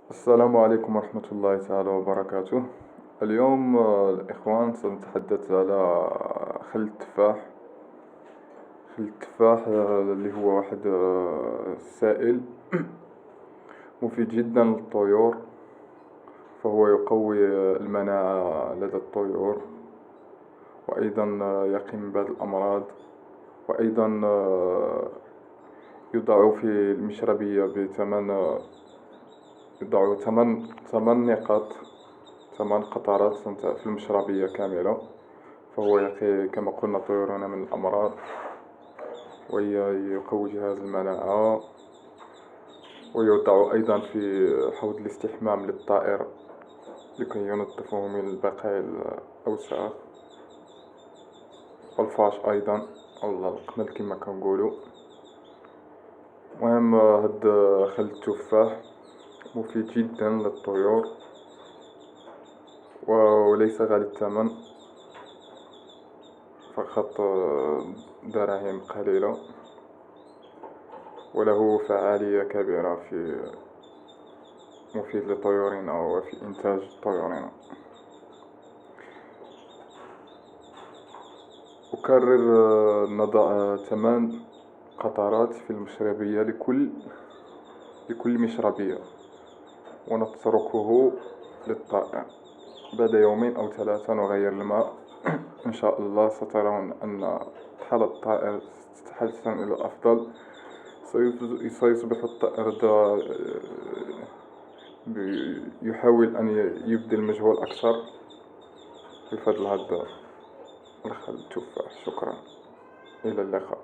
السلام عليكم ورحمة الله تعالى وبركاته. اليوم الإخوان سنتحدث على خل التفاح. خل التفاح اللي هو واحد سائل مفيد جدا للطيور، فهو يقوي المناعة لدى الطيور، وأيضا يقي من بعض الأمراض، وأيضا يوضع في المشربية بثمن يضع ثمان نقاط، 8 قطرات في المشربية كاملة. فهو يقي كما قلنا طيورنا من الأمراض، ويقوي جهاز المناعة، ويوضع أيضا في حوض الاستحمام للطائر لكي ينظفه من بقايا الأوساخ والفاش أيضا، أو القمل كما كنقولو. المهم هاد خل التفاح مفيد جدا للطيور وليس غالي الثمن، فقط دراهم قليلة، وله فعالية كبيرة في مفيد لطيورنا وفي إنتاج طيورنا. أكرر نضع 8 قطرات في المشربية لكل مشربية، ونتركه للطائر. بعد 2 أو 3 نغير الماء. إن شاء الله سترون أن حالة الطائر ستتحسن إلى الأفضل. سيصبح الطائر يحاول أن يبذل مجهود أكثر بفضل هذا الخل التفاح. شكرا، إلى اللقاء.